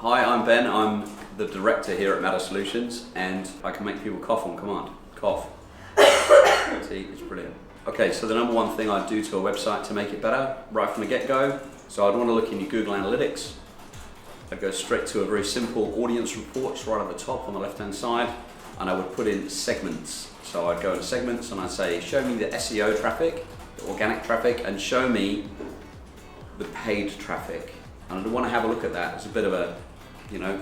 Hi, I'm Ben. I'm the director here at Matter Solutions, and I can make people cough on command. Cough. See, it's brilliant. Okay, so the number one thing I'd do to a website to make it better, right from the get-go, so I'd want to look in your Google Analytics. I'd go straight to a very simple audience reports right at the top on the left-hand side, and I would put in segments. So I'd go into segments and I'd say, show me the SEO traffic, the organic traffic, and show me the paid traffic. And I'd want to have a look at that. It's a bit of a,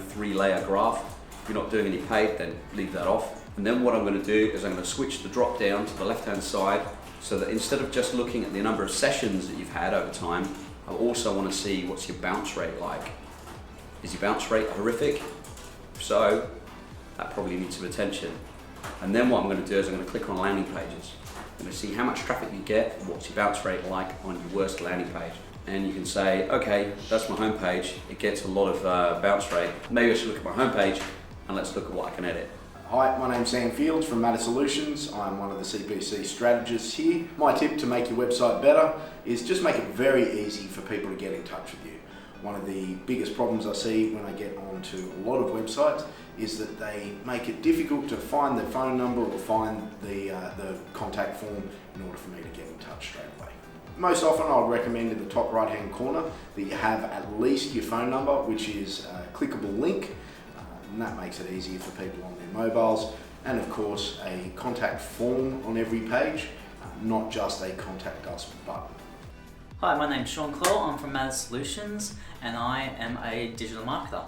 three-layer graph. If you're not doing any paid, then leave that off. And then what I'm going to do is I'm going to switch the drop down to the left-hand side, so that instead of just looking at the number of sessions that you've had over time, I also want to see what's your bounce rate like. Is your bounce rate horrific? If so, that probably needs some attention. And then what I'm going to do is I'm going to click on landing pages. I'm going to see how much traffic you get and what's your bounce rate like on your worst landing page. And you can say, okay, that's my home page. It gets a lot of bounce rate. Maybe I should look at my home page and let's look at what I can edit. Hi, my name's Sam Fields from Matter Solutions. I'm one of the CPC strategists here. My tip to make your website better is just make it very easy for people to get in touch with you. One of the biggest problems I see when I get onto a lot of websites is that they make it difficult to find the phone number or find the contact form in order for me to get in touch straight away. Most often I'll recommend in the top right hand corner that you have at least your phone number, which is a clickable link, and that makes it easier for people on their mobiles, and of course a contact form on every page, not just a contact us button. Hi, my name's Sean Cole. I'm from Matter Solutions and I am a digital marketer.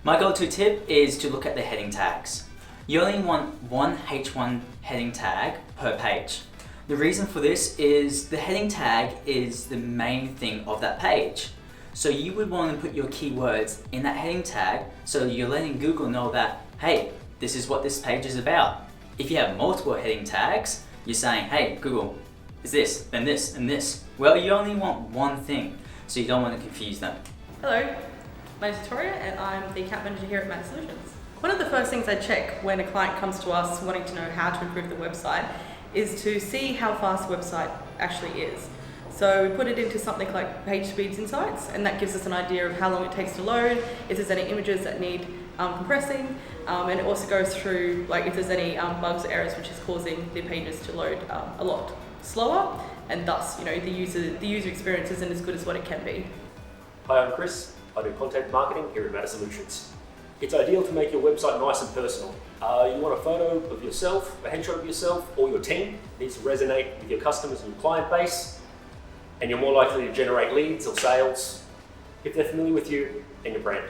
My go-to tip is to look at the heading tags. You only want one H1 heading tag per page. The reason for this is the heading tag is the main thing of that page. So you would want to put your keywords in that heading tag so you're letting Google know that, hey, this is what this page is about. If you have multiple heading tags, you're saying, hey, Google, is this, then this, and this. Well, you only want one thing, so you don't want to confuse them. Hello, my name is Victoria and I'm the account manager here at Matter Solutions. One of the first things I check when a client comes to us wanting to know how to improve the website is to see how fast the website actually is. So we put it into something like Page Speeds Insights, and that gives us an idea of how long it takes to load, if there's any images that need compressing, and it also goes through like if there's any bugs or errors which is causing the pages to load a lot slower, and thus the user experience isn't as good as what it can be. Hi, I'm Chris. I do content marketing here at Matter Solutions. It's ideal to make your website nice and personal. You want a photo of yourself, a headshot of yourself or your team. It needs to resonate with your customers and your client base, and you're more likely to generate leads or sales if they're familiar with you and your brand.